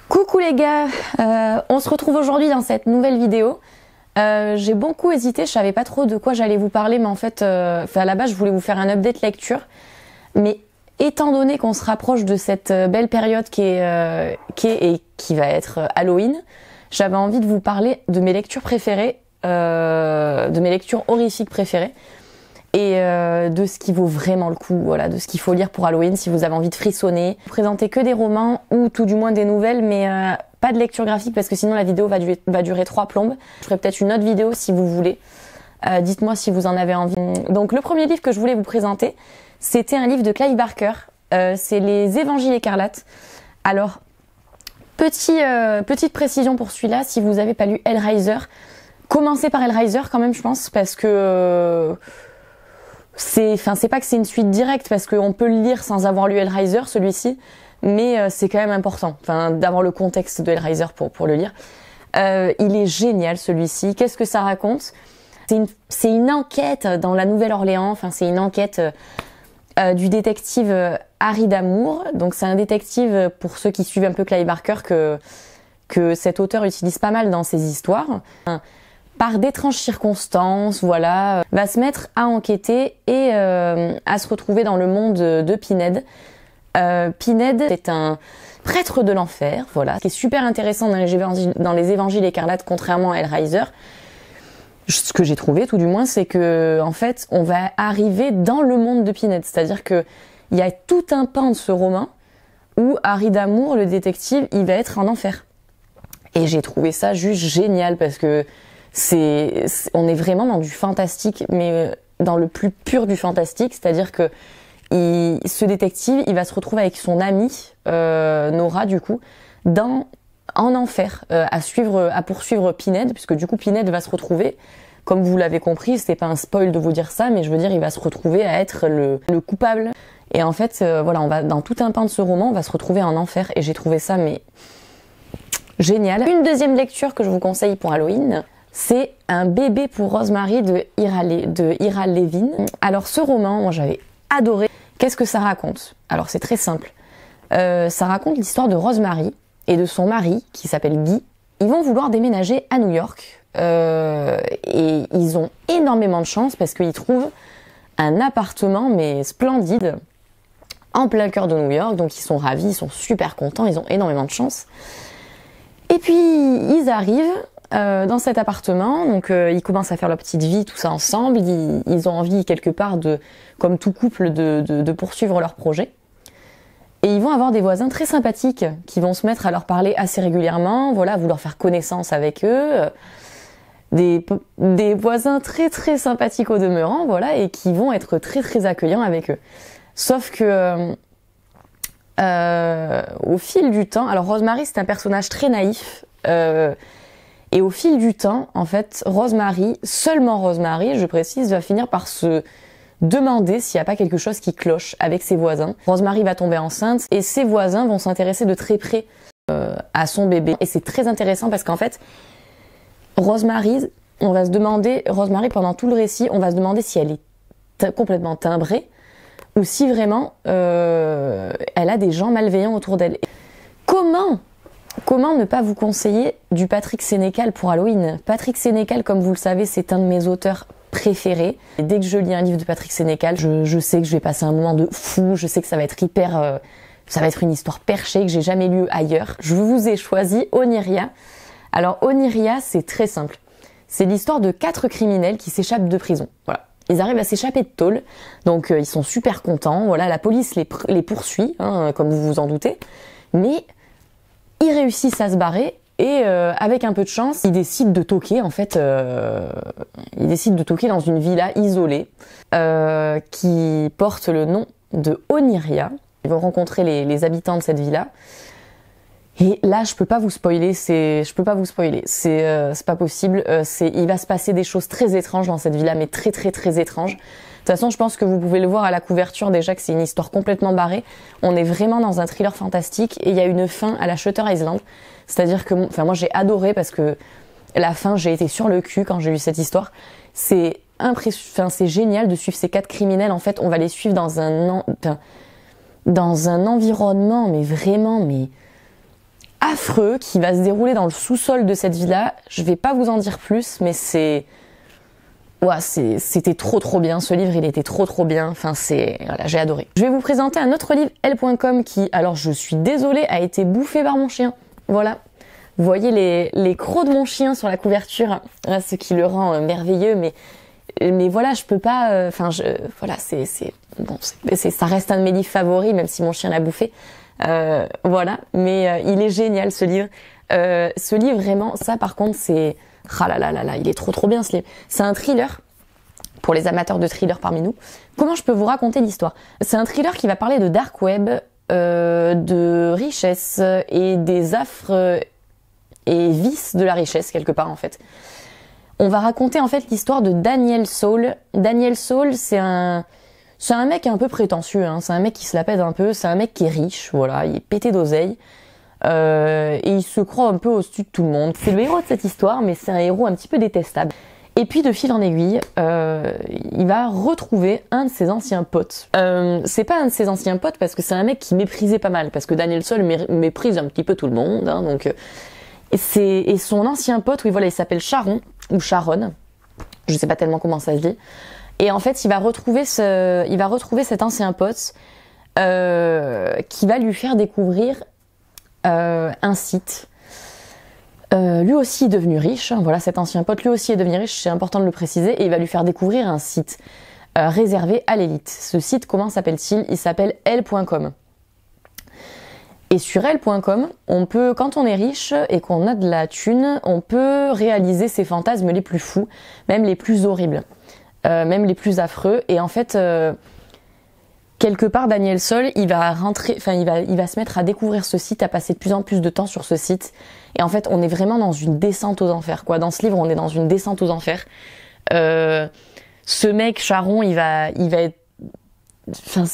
Coucou les gars, on se retrouve aujourd'hui dans cette nouvelle vidéo. J'ai beaucoup hésité, je savais pas trop de quoi j'allais vous parler, mais en fait, à la base je voulais vous faire un update lecture. Mais étant donné qu'on se rapproche de cette belle période qui va être Halloween, j'avais envie de vous parler de mes lectures préférées, de mes lectures horrifiques préférées. Et de ce qui vaut vraiment le coup, voilà, de ce qu'il faut lire pour Halloween si vous avez envie de frissonner. Présenter que des romans ou tout du moins des nouvelles, mais pas de lecture graphique parce que sinon la vidéo va durer 3 plombes. Je ferai peut-être une autre vidéo si vous voulez. Dites-moi si vous en avez envie. Donc le premier livre que je voulais vous présenter, c'était un livre de Clive Barker. C'est Les Évangiles écarlates. Alors, petite précision pour celui-là, si vous n'avez pas lu Hellraiser, commencez par Hellraiser quand même, je pense, parce que... c'est pas que c'est une suite directe parce qu'on peut le lire sans avoir lu Hellraiser, celui-ci, mais c'est quand même important, d'avoir le contexte de Hellraiser pour le lire. Il est génial celui-ci. Qu'est-ce que ça raconte? C'est une enquête dans la Nouvelle-Orléans. C'est une enquête du détective Harry Damour. Donc c'est un détective, pour ceux qui suivent un peu Clive Barker, que cet auteur utilise pas mal dans ses histoires. Par d'étranges circonstances, voilà, va se mettre à enquêter et à se retrouver dans le monde de Pinhead. Pinhead est un prêtre de l'enfer, voilà. Ce qui est super intéressant dans les Évangiles écarlates, contrairement à Hellraiser, ce que j'ai trouvé tout du moins, c'est que en fait, on va arriver dans le monde de Pinhead. C'est-à-dire que il y a tout un pan de ce roman où Harry Damour, le détective, il va être en enfer. Et j'ai trouvé ça juste génial parce que on est vraiment dans du fantastique, mais dans le plus pur du fantastique, c'est-à-dire que ce détective, il va se retrouver avec son amie Nora, du coup, en enfer, à poursuivre Pinhead, puisque du coup Pinhead va se retrouver, comme vous l'avez compris, c'était pas un spoil de vous dire ça, mais je veux dire, il va se retrouver à être le coupable. Et en fait, voilà, on va dans tout un pan de ce roman, on va se retrouver en enfer, et j'ai trouvé ça mais génial. Une deuxième lecture que je vous conseille pour Halloween, c'est Un bébé pour Rosemary de Ira Levin. Alors ce roman, moi j'avais adoré. Qu'est-ce que ça raconte? Alors c'est très simple. Ça raconte l'histoire de Rosemary et de son mari qui s'appelle Guy. Ils vont vouloir déménager à New York et ils ont énormément de chance parce qu'ils trouvent un appartement mais splendide en plein cœur de New York. Donc ils sont ravis, ils sont super contents, ils ont énormément de chance. Et puis ils arrivent dans cet appartement, donc ils commencent à faire leur petite vie, tout ça ensemble. Ils ont envie quelque part comme tout couple, de poursuivre leur projet. Et ils vont avoir des voisins très sympathiques qui vont se mettre à leur parler assez régulièrement, voilà, à vouloir faire connaissance avec eux. Des voisins très très sympathiques au demeurant, voilà, et qui vont être très très accueillants avec eux. Sauf que au fil du temps, alors Rosemary c'est un personnage très naïf. Et au fil du temps, en fait, seulement Rosemary, je précise, va finir par se demander s'il n'y a pas quelque chose qui cloche avec ses voisins. Rosemary va tomber enceinte et ses voisins vont s'intéresser de très près à son bébé. Et c'est très intéressant parce qu'en fait, Rosemary, pendant tout le récit, on va se demander si elle est complètement timbrée ou si vraiment elle a des gens malveillants autour d'elle. Comment ne pas vous conseiller du Patrick Sénécal pour Halloween? Patrick Sénécal, comme vous le savez, c'est un de mes auteurs préférés. Et dès que je lis un livre de Patrick Sénécal, je sais que je vais passer un moment de fou, je sais que ça va être ça va être une histoire perchée que j'ai jamais lue ailleurs. Je vous ai choisi Oniria. Alors Oniria, c'est très simple. C'est l'histoire de 4 criminels qui s'échappent de prison. Voilà. Ils arrivent à s'échapper de tôle, donc ils sont super contents. Voilà, la police les poursuit, comme vous vous en doutez. Mais ils réussissent à se barrer et avec un peu de chance, ils décident de toquer en fait. Ils décident de toquer dans une villa isolée qui porte le nom de Oniria. Ils vont rencontrer les habitants de cette villa. Et là, je peux pas vous spoiler. C'est pas possible. Il va se passer des choses très étranges dans cette villa, mais très très très étranges. De toute façon, je pense que vous pouvez le voir à la couverture déjà que c'est une histoire complètement barrée. On est vraiment dans un thriller fantastique et il y a une fin à la Shutter Island. C'est-à-dire que, moi j'ai adoré parce que la fin, j'ai été sur le cul quand j'ai lu cette histoire. C'est génial de suivre ces 4 criminels. En fait, on va les suivre dans un environnement, mais vraiment, affreux qui va se dérouler dans le sous-sol de cette villa. Je vais pas vous en dire plus, mais c'était trop bien. Ce livre, il était trop bien. Enfin, voilà, j'ai adoré. Je vais vous présenter un autre livre, Elle.com, qui, alors je suis désolée, a été bouffé par mon chien. Voilà. Vous voyez les crocs de mon chien sur la couverture, ce qui le rend merveilleux, mais voilà, je peux pas. Voilà, ça reste un de mes livres favoris, même si mon chien l'a bouffé. Voilà, mais il est génial ce livre. Ce livre vraiment, ça par contre c'est, ah là, il est trop bien ce livre. C'est un thriller pour les amateurs de thriller parmi nous. Comment je peux vous raconter l'histoire? C'est un thriller qui va parler de dark web, de richesse et des affres et vices de la richesse quelque part en fait. On va raconter en fait l'histoire de Daniel Saul. Daniel Saul, c'est un mec un peu prétentieux, hein. C'est un mec qui se la pète un peu, c'est un mec qui est riche, voilà, il est pété d'oseille, et il se croit un peu au-dessus de tout le monde. C'est le héros de cette histoire, mais c'est un héros un petit peu détestable. Et puis de fil en aiguille, il va retrouver un de ses anciens potes. C'est pas un de ses anciens potes parce que c'est un mec qui méprisait pas mal, parce que Daniel Saul méprise un petit peu tout le monde, hein, donc... Et son ancien pote, oui voilà, il s'appelle Sharon, ou Sharon, je sais pas tellement comment ça se dit. Et en fait, il va retrouver cet ancien pote qui va lui faire découvrir un site. Lui aussi est devenu riche, hein, voilà, cet ancien pote, lui aussi est devenu riche, c'est important de le préciser, et il va lui faire découvrir un site réservé à l'élite. Ce site, comment s'appelle-t-il? Il s'appelle Elle.com. Et sur Elle.com, on peut, quand on est riche et qu'on a de la thune, on peut réaliser ses fantasmes les plus fous, même les plus horribles, même les plus affreux. Et en fait, quelque part, Daniel Saul, il va se mettre à découvrir ce site, à passer de plus en plus de temps sur ce site. Et en fait, on est vraiment dans une descente aux enfers, quoi. Dans ce livre, on est dans une descente aux enfers. Ce mec, Sharon, il va être, enfin,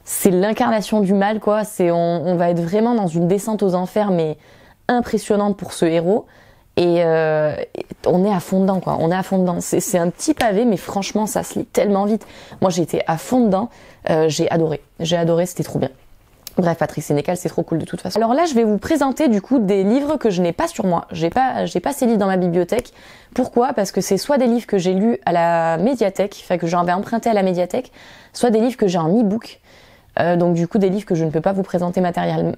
c'est l'incarnation du mal, quoi. On va être vraiment dans une descente aux enfers, mais impressionnante pour ce héros. Et on est à fond dedans, quoi. On est à fond dedans. C'est un petit pavé, mais franchement, ça se lit tellement vite. Moi, j'étais à fond dedans. J'ai adoré. C'était trop bien. Bref, Patrick Sénécal, c'est trop cool de toute façon. Alors là, je vais vous présenter du coup des livres que je n'ai pas sur moi. J'ai pas ces livres dans ma bibliothèque. Pourquoi? Parce que c'est soit des livres que j'ai lus à la médiathèque, enfin que j'en vais emprunter à la médiathèque, soit des livres que j'ai en e-book. Donc du coup des livres que je ne peux pas vous présenter matériellement,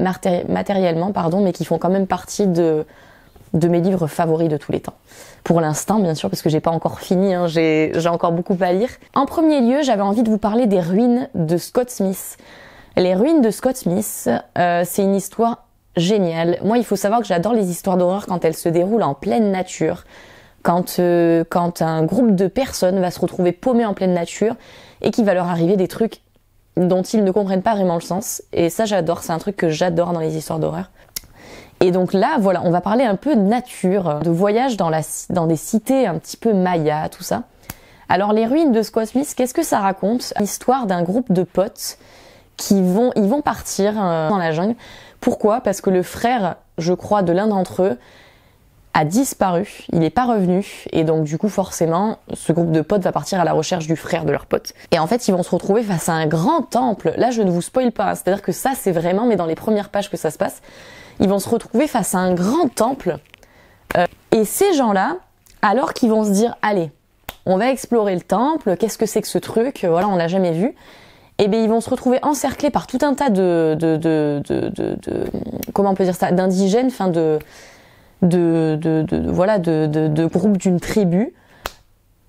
mais qui font quand même partie de mes livres favoris de tous les temps. Pour l'instant, bien sûr, parce que j'ai pas encore fini, hein, j'ai encore beaucoup à lire. En premier lieu, j'avais envie de vous parler des ruines de Scott Smith. Les ruines de Scott Smith, c'est une histoire géniale. Moi, il faut savoir que j'adore les histoires d'horreur quand elles se déroulent en pleine nature, quand un groupe de personnes va se retrouver paumé en pleine nature et qu'il va leur arriver des trucs dont ils ne comprennent pas vraiment le sens. Et ça, j'adore. C'est un truc que j'adore dans les histoires d'horreur. Et donc là, voilà, on va parler un peu de nature, de voyage dans des cités un petit peu mayas, tout ça. Alors, les ruines de Scott Smith, qu'est-ce que ça raconte? L'histoire d'un groupe de potes ils vont partir dans la jungle. Pourquoi? Parce que le frère, je crois, de l'un d'entre eux a disparu, il n'est pas revenu, et donc du coup forcément ce groupe de potes va partir à la recherche du frère de leur pote. Et en fait ils vont se retrouver face à un grand temple. Là je ne vous spoil pas, hein. C'est-à-dire que ça c'est vraiment, mais dans les premières pages que ça se passe, ils vont se retrouver face à un grand temple, et ces gens-là, alors qu'ils vont se dire allez, on va explorer le temple, qu'est-ce que c'est que ce truc, voilà, on l'a jamais vu, et bien ils vont se retrouver encerclés par tout un tas comment on peut dire ça, d'indigènes, enfin de groupes d'une tribu,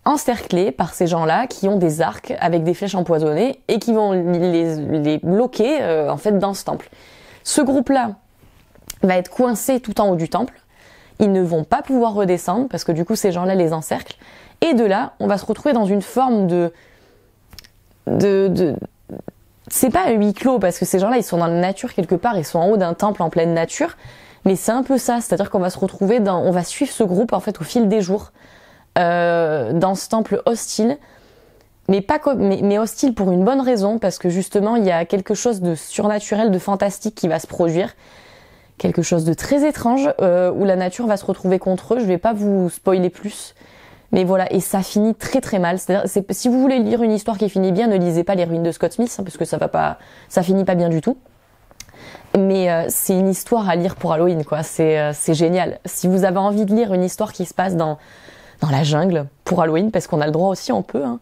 encerclés par ces gens-là qui ont des arcs avec des flèches empoisonnées et qui vont les bloquer en fait dans ce temple. Ce groupe-là va être coincé tout en haut du temple. Ils ne vont pas pouvoir redescendre parce que du coup ces gens-là les encerclent. Et de là, on va se retrouver dans une forme c'est pas un huis clos parce que ces gens-là ils sont dans la nature quelque part, ils sont en haut d'un temple en pleine nature. Mais c'est un peu ça, c'est-à-dire qu'on va se retrouver on va suivre ce groupe en fait au fil des jours dans ce temple hostile, mais hostile pour une bonne raison, parce que justement il y a quelque chose de surnaturel, de fantastique qui va se produire, quelque chose de très étrange où la nature va se retrouver contre eux. Je vais pas vous spoiler plus, mais voilà, et ça finit très très mal. C'est-à-dire, si vous voulez lire une histoire qui finit bien, ne lisez pas les ruines de Scott Smith, hein, parce que ça finit pas bien du tout. Mais c'est une histoire à lire pour Halloween, quoi. C'est génial. Si vous avez envie de lire une histoire qui se passe dans la jungle pour Halloween, parce qu'on a le droit aussi, on peut, hein,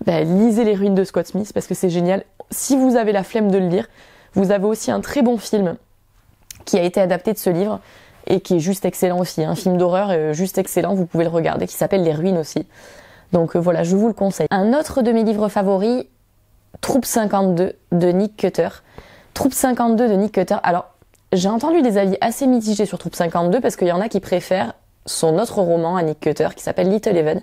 lisez Les Ruines de Scott Smith parce que c'est génial. Si vous avez la flemme de le lire, vous avez aussi un très bon film qui a été adapté de ce livre et qui est juste excellent aussi. Un film d'horreur juste excellent, vous pouvez le regarder, qui s'appelle Les Ruines aussi. Donc voilà, je vous le conseille. Un autre de mes livres favoris, Troupe 52 de Nick Cutter. Troupe 52 de Nick Cutter. Alors, j'ai entendu des avis assez mitigés sur Troupe 52 parce qu'il y en a qui préfèrent son autre roman à Nick Cutter qui s'appelle Little Heaven.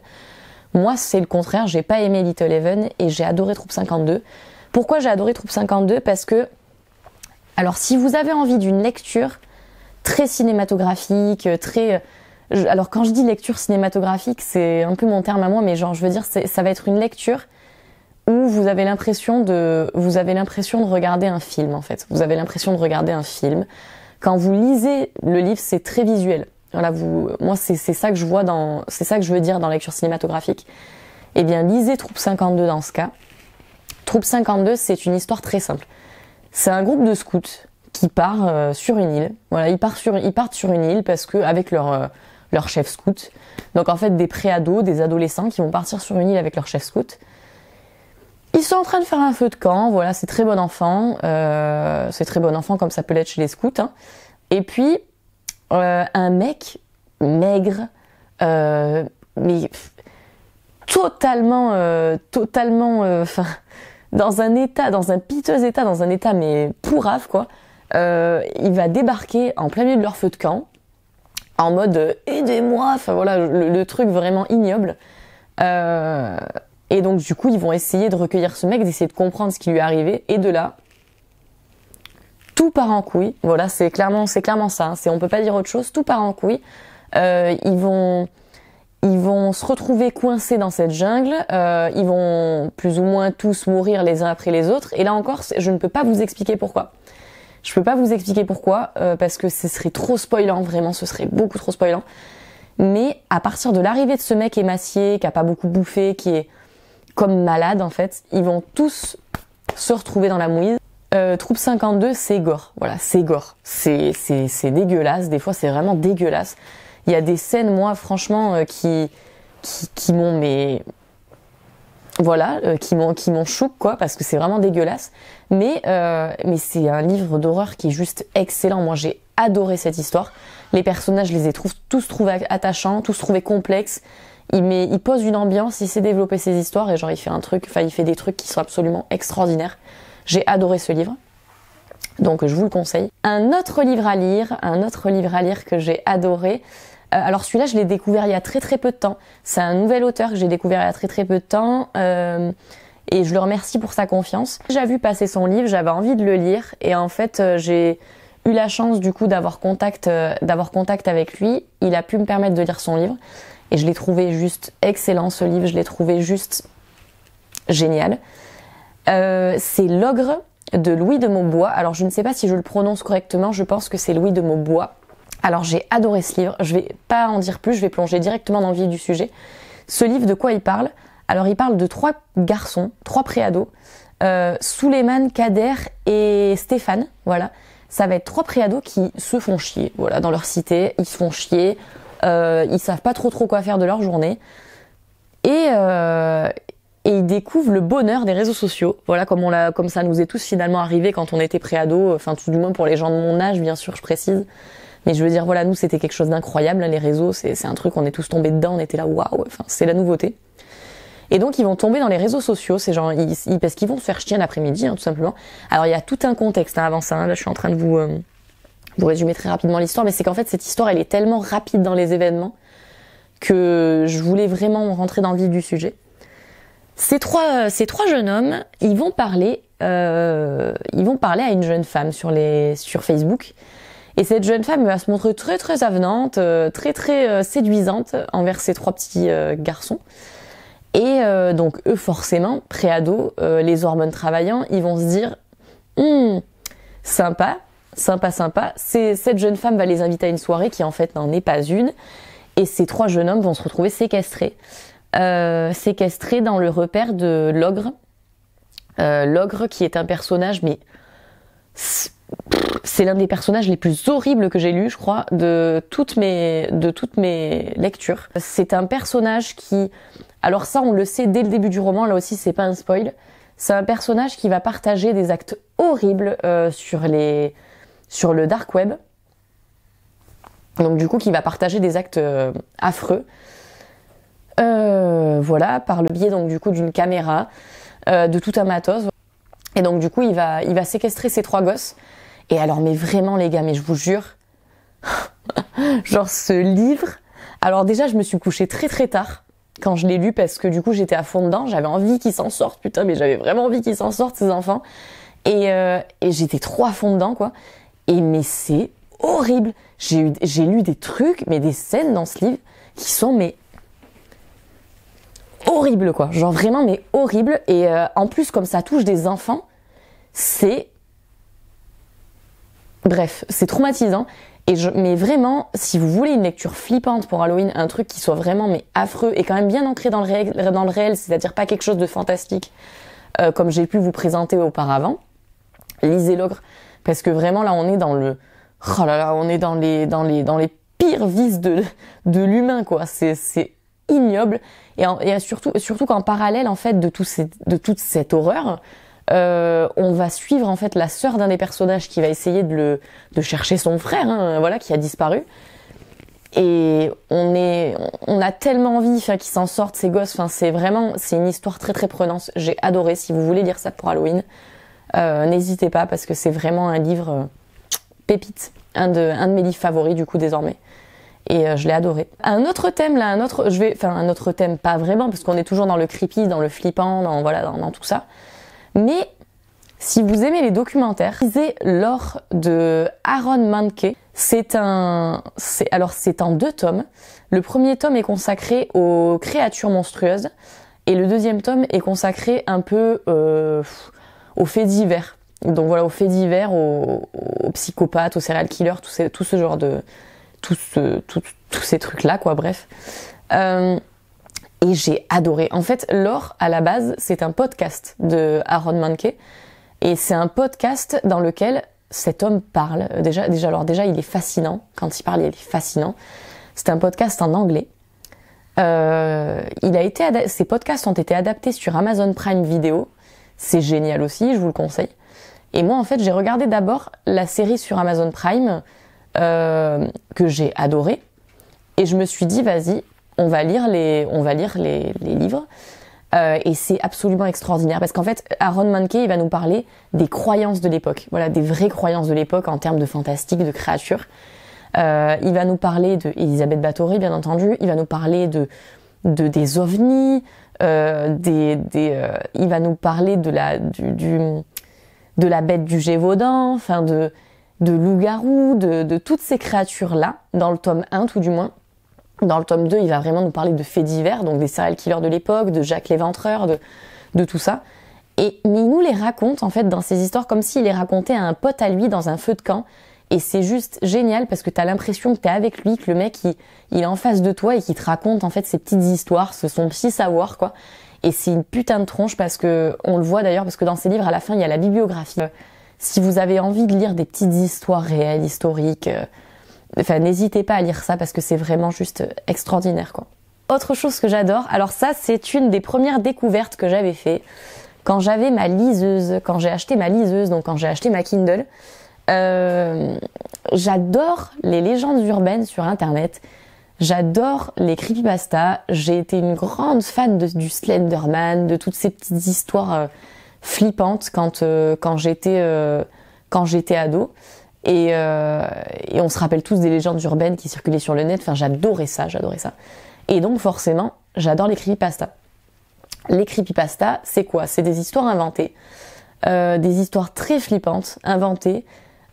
Moi, c'est le contraire, j'ai pas aimé Little Heaven et j'ai adoré Troupe 52. Pourquoi j'ai adoré Troupe 52 ? Parce que, alors si vous avez envie d'une lecture très cinématographique, alors quand je dis lecture cinématographique, c'est un peu mon terme à moi, mais genre je veux dire, ça va être une lecture où vous avez l'impression de regarder un film en fait. Vous avez l'impression de regarder un film. Quand vous lisez le livre, c'est très visuel. Voilà, moi c'est ça que je vois c'est ça que je veux dire dans lecture cinématographique. Eh bien, lisez Troupe 52 dans ce cas. Troupe 52, c'est une histoire très simple. C'est un groupe de scouts qui part sur une île. Voilà, ils partent sur une île parce que avec leur chef scout. Donc en fait, des préados, des adolescents qui vont partir sur une île avec leur chef scout. Ils sont en train de faire un feu de camp. Voilà, c'est très bon enfant. C'est très bon enfant comme ça peut l'être chez les scouts. Hein. Et puis un mec maigre, mais totalement, dans un piteux état, dans un état mais pourrave quoi. Il va débarquer en plein milieu de leur feu de camp, en mode aidez-moi, enfin voilà, le truc vraiment ignoble. Et donc du coup, ils vont essayer de recueillir ce mec, d'essayer de comprendre ce qui lui est arrivé, et de là, tout part en couille. Voilà, c'est clairement ça. Hein. On peut pas dire autre chose. Tout part en couille. Ils vont se retrouver coincés dans cette jungle. Ils vont plus ou moins tous mourir les uns après les autres. Et là encore, je ne peux pas vous expliquer pourquoi. Je peux pas vous expliquer pourquoi parce que ce serait trop spoilant. Vraiment, ce serait beaucoup trop spoilant. Mais à partir de l'arrivée de ce mec émacié, qui a pas beaucoup bouffé, qui est comme malade en fait, ils vont tous se retrouver dans la mouise. Troupe 52, c'est gore. Voilà, c'est gore. C'est dégueulasse. Des fois, c'est vraiment dégueulasse. Il y a des scènes, moi, franchement, qui m'ont, mais voilà, qui m'ont choqué, quoi, parce que c'est vraiment dégueulasse. Mais c'est un livre d'horreur qui est juste excellent. Moi, j'ai adoré cette histoire. Les personnages, je les ai tous trouvés attachants, tous trouvés complexes. Il pose une ambiance, il sait développer ses histoires et genre il fait des trucs qui sont absolument extraordinaires. J'ai adoré ce livre, donc je vous le conseille. Un autre livre à lire que j'ai adoré. Alors celui-là, je l'ai découvert il y a très très peu de temps. C'est un nouvel auteur que j'ai découvert il y a très très peu de temps et je le remercie pour sa confiance. J'ai vu passer son livre, j'avais envie de le lire et en fait j'ai eu la chance du coup d'avoir contact avec lui. Il a pu me permettre de lire son livre et je l'ai trouvé juste excellent ce livre. Je l'ai trouvé juste génial. C'est L'Ogre de Louis de Maubois. Alors je ne sais pas si je le prononce correctement, je pense que c'est Louis de Maubois. Alors j'ai adoré ce livre, je vais pas en dire plus, je vais plonger directement dans le vif du sujet. Ce livre, de quoi il parle ? Alors il parle de 3 garçons, 3 préados, Souleymane, Kader et Stéphane, voilà. Ça va être 3 préados qui se font chier, voilà, dans leur cité, ils se font chier, ils savent pas trop quoi faire de leur journée. Et ils découvrent le bonheur des réseaux sociaux. Voilà, comme ça nous est tous finalement arrivé quand on était préado, enfin tout du moins pour les gens de mon âge, bien sûr, je précise. Mais je veux dire, voilà, nous c'était quelque chose d'incroyable, hein, les réseaux, c'est un truc, on est tous tombés dedans, on était là, waouh, enfin c'est la nouveauté. Et donc ils vont tomber dans les réseaux sociaux, ces gens, parce qu'ils vont se faire chier un après-midi, hein, tout simplement. Alors il y a tout un contexte hein, avant ça, hein, là je suis en train de vous résumer très rapidement l'histoire, mais c'est qu'en fait cette histoire elle est tellement rapide dans les événements que je voulais vraiment rentrer dans le vif du sujet. Ces trois jeunes hommes, ils vont parler à une jeune femme sur Facebook. Et cette jeune femme va se montrer très très avenante, très séduisante envers ces 3 petits garçons. Et donc eux forcément, préados, les hormones travaillant, ils vont se dire sympa. Cette jeune femme va les inviter à une soirée qui en fait n'en est pas une. Et ces 3 jeunes hommes vont se retrouver séquestrés dans le repère de l'ogre. L'ogre qui est un personnage mais c'est l'un des personnages les plus horribles que j'ai lus, je crois, de toutes mes lectures. C'est un personnage qui, alors ça on le sait dès le début du roman, là aussi c'est pas un spoil, c'est un personnage qui va partager des actes horribles sur le dark web. Donc du coup qui va partager des actes affreux. Voilà, par le biais donc du coup d'une caméra, de tout un matos. Et donc du coup il va séquestrer ces 3 gosses. Et alors mais vraiment les gars, mais je vous jure, genre ce livre, alors déjà je me suis couchée très très tard quand je l'ai lu parce que du coup j'étais à fond dedans, j'avais envie qu'ils s'en sortent, putain mais j'avais vraiment envie qu'ils s'en sortent ces enfants. Et j'étais trop à fond dedans quoi. Et mais c'est horrible, j'ai lu des trucs, mais des scènes dans ce livre qui sont mais horribles quoi, genre vraiment mais horribles. Et en plus comme ça touche des enfants, bref, c'est traumatisant. Mais vraiment, si vous voulez une lecture flippante pour Halloween, un truc qui soit vraiment mais affreux et quand même bien ancré dans le réel, c'est-à-dire pas quelque chose de fantastique comme j'ai pu vous présenter auparavant, lisez l'Ogre, parce que vraiment là on est dans le, oh là là, on est dans les pires vices de l'humain quoi. C'est ignoble et surtout qu'en parallèle en fait de toute cette horreur. On va suivre en fait la sœur d'un des personnages qui va essayer de chercher son frère, hein, voilà, qui a disparu. Et on a tellement envie, qu'ils s'en sortent ces gosses. Enfin, c'est une histoire très très prenante. J'ai adoré. Si vous voulez lire ça pour Halloween, n'hésitez pas parce que c'est vraiment un livre pépite, un de mes livres favoris du coup désormais. Et je l'ai adoré. Un autre thème là, un autre thème pas vraiment parce qu'on est toujours dans le creepy, dans le flippant, dans tout ça. Mais si vous aimez les documentaires, lisez Lore de Aaron Mahnke. C'est en 2 tomes. Le premier tome est consacré aux créatures monstrueuses et le deuxième tome est consacré un peu aux faits divers. Donc voilà, aux faits divers, aux psychopathes, aux serial killers, tout ce genre de tous ces trucs là quoi. Bref. Et j'ai adoré. En fait, Lore, à la base, c'est un podcast de Aaron Mahnke. Et c'est un podcast dans lequel cet homme parle. Déjà, il est fascinant. Quand il parle, il est fascinant. C'est un podcast en anglais. Ces podcasts ont été adaptés sur Amazon Prime Video. C'est génial aussi, je vous le conseille. Et moi, en fait, j'ai regardé d'abord la série sur Amazon Prime, que j'ai adorée. Et je me suis dit, vas-y, on va lire les livres et c'est absolument extraordinaire parce qu'en fait Aaron Mahnke il va nous parler des croyances de l'époque, voilà, des vraies croyances de l'époque en termes de fantastique, de créatures. Il va nous parler de Elisabeth Báthory bien entendu, il va nous parler des ovnis, il va nous parler de la bête du Gévaudan, enfin de loup-garou, de toutes ces créatures là dans le tome 1 tout du moins. Dans le tome 2, il va vraiment nous parler de faits divers, donc des serial killers de l'époque, de Jacques l'Éventreur, de tout ça. Mais il nous les raconte, en fait, dans ces histoires, comme s'il les racontait à un pote à lui dans un feu de camp. Et c'est juste génial parce que t'as l'impression que t'es avec lui, que le mec, il est en face de toi et qu'il te raconte, en fait, ces petites histoires, son petit savoir, quoi. Et c'est une putain de tronche parce que, on le voit d'ailleurs, parce que dans ces livres, à la fin, il y a la bibliographie. Si vous avez envie de lire des petites histoires réelles, historiques, enfin, n'hésitez pas à lire ça parce que c'est vraiment juste extraordinaire, quoi. Autre chose que j'adore, alors ça, c'est une des premières découvertes que j'avais fait quand j'avais ma liseuse, quand j'ai acheté ma liseuse, donc quand j'ai acheté ma Kindle. J'adore les légendes urbaines sur Internet. J'adore les creepypastas. J'ai été une grande fan du Slenderman, de toutes ces petites histoires flippantes quand j'étais ado. Et on se rappelle tous des légendes urbaines qui circulaient sur le net. Enfin, j'adorais ça. Et donc forcément, j'adore les creepypastas. Les creepypastas, c'est quoi? C'est des histoires inventées, des histoires très flippantes, inventées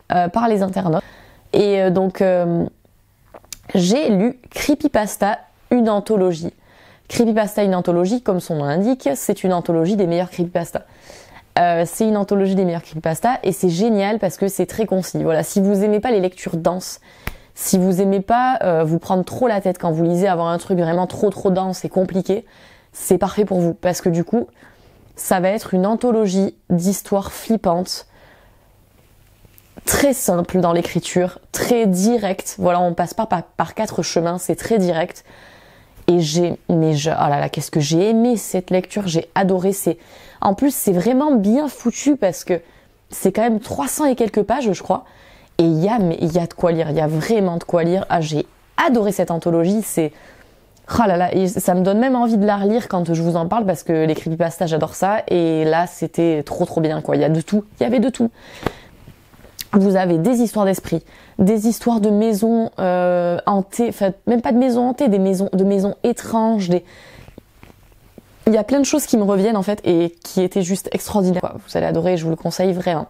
par les internautes. Et donc, j'ai lu Creepypasta, une anthologie. Creepypasta, une anthologie, comme son nom l'indique, c'est une anthologie des meilleurs creepypastas. C'est une anthologie des meilleurs creepypastas et c'est génial parce que c'est très concis. Voilà, si vous aimez pas les lectures denses, si vous aimez pas vous prendre trop la tête quand vous lisez, avoir un truc vraiment trop dense et compliqué, c'est parfait pour vous parce que du coup, ça va être une anthologie d'histoires flippantes, très simple dans l'écriture, très direct. Voilà, on passe pas par 4 chemins, c'est très direct. Et oh là là, qu'est-ce que j'ai aimé cette lecture, j'ai adoré. En plus, c'est vraiment bien foutu parce que c'est quand même 300 et quelques pages, je crois. Et il y a de quoi lire, il y a vraiment de quoi lire. Ah, j'ai adoré cette anthologie, oh là là, et ça me donne même envie de la relire quand je vous en parle parce que les creepypasta, j'adore ça. Et là, c'était trop bien, quoi. Il y a de tout, il y avait de tout. Vous avez des histoires d'esprit, des histoires de maisons hantées, enfin même pas de maisons hantées, de maisons étranges. Il y a plein de choses qui me reviennent en fait et qui étaient juste extraordinaires. Vous allez adorer, je vous le conseille vraiment.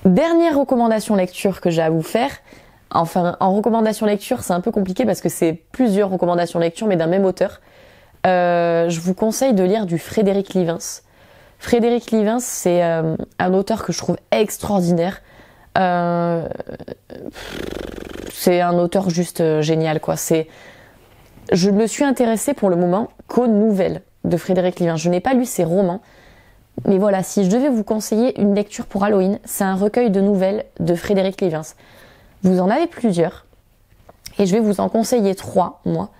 Dernière recommandation lecture que j'ai à vous faire. Enfin, en recommandation lecture, c'est un peu compliqué parce que c'est plusieurs recommandations lecture mais d'un même auteur. Je vous conseille de lire du Frédéric Livens. Frédéric Livens, c'est un auteur que je trouve extraordinaire. C'est un auteur juste génial, quoi. Je me suis intéressée pour le moment qu'aux nouvelles de Frédéric Livens. Je n'ai pas lu ses romans, mais voilà, si je devais vous conseiller une lecture pour Halloween, c'est un recueil de nouvelles de Frédéric Livens. Vous en avez plusieurs, et je vais vous en conseiller 3, moi,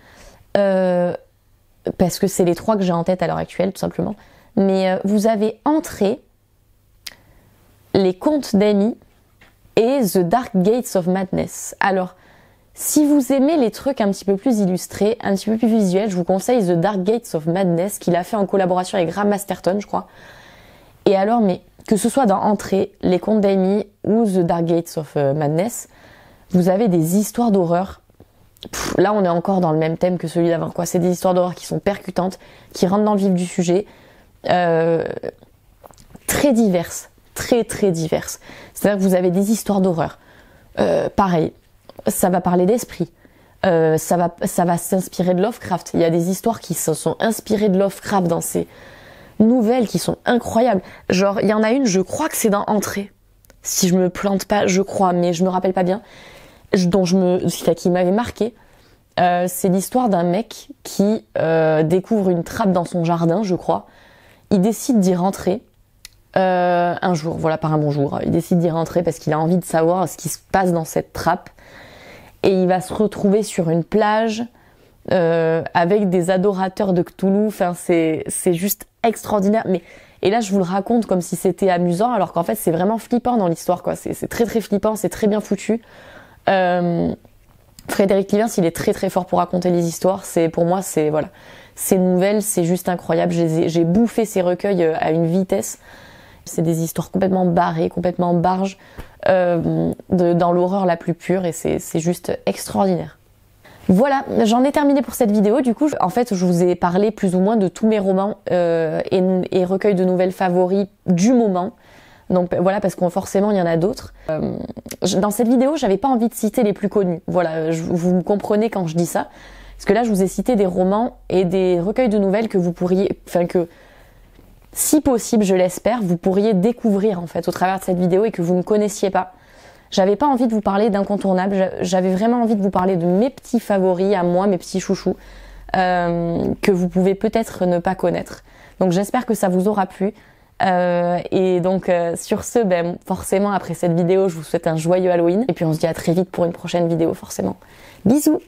parce que c'est les 3 que j'ai en tête à l'heure actuelle, tout simplement. Mais vous avez Entrée, Les Contes d'Amy et The Dark Gates of Madness. Alors, si vous aimez les trucs un petit peu plus illustrés, un petit peu plus visuels, je vous conseille The Dark Gates of Madness, qu'il a fait en collaboration avec Graham Masterton, je crois. Et alors, mais que ce soit dans Entrée, Les Contes d'Amy ou The Dark Gates of Madness, vous avez des histoires d'horreur. Là, on est encore dans le même thème que celui d'avant, quoi. C'est des histoires d'horreur qui sont percutantes, qui rentrent dans le vif du sujet, très diverses. Très diverses. C'est-à-dire que vous avez des histoires d'horreur. Pareil, ça va parler d'esprit. Ça va s'inspirer de Lovecraft. Il y a des histoires qui se sont inspirées de Lovecraft dans ces nouvelles qui sont incroyables. Genre, il y en a une, je crois que c'est dans Entrée. Si je me plante pas, je crois, mais je me rappelle pas bien. Qui m'avait marqué. C'est l'histoire d'un mec qui découvre une trappe dans son jardin, je crois. Il décide d'y rentrer. Un jour, voilà, par un bon jour, il décide d'y rentrer parce qu'il a envie de savoir ce qui se passe dans cette trappe et il va se retrouver sur une plage avec des adorateurs de Cthulhu. Enfin, c'est juste extraordinaire. Et là, je vous le raconte comme si c'était amusant, alors qu'en fait, c'est vraiment flippant dans l'histoire, quoi. C'est très flippant, c'est très bien foutu. Frédéric Livens, il est très fort pour raconter les histoires. Pour moi, voilà, ces nouvelles, c'est juste incroyable. J'ai bouffé ces recueils à une vitesse. C'est des histoires complètement barrées, complètement barges, dans l'horreur la plus pure, et c'est juste extraordinaire. Voilà, j'en ai terminé pour cette vidéo. Du coup, en fait, je vous ai parlé plus ou moins de tous mes romans et recueils de nouvelles favoris du moment. Donc voilà, parce que forcément, il y en a d'autres. Dans cette vidéo, j'avais pas envie de citer les plus connus. Voilà, vous me comprenez quand je dis ça. Parce que là, je vous ai cité des romans et des recueils de nouvelles que vous pourriez... si possible, je l'espère, vous pourriez découvrir en fait au travers de cette vidéo et que vous ne connaissiez pas. J'avais pas envie de vous parler d'incontournables, j'avais vraiment envie de vous parler de mes petits favoris à moi, mes petits chouchous, que vous pouvez peut-être ne pas connaître. Donc j'espère que ça vous aura plu. Et donc sur ce, forcément après cette vidéo, je vous souhaite un joyeux Halloween. Et puis on se dit à très vite pour une prochaine vidéo forcément. Bisous!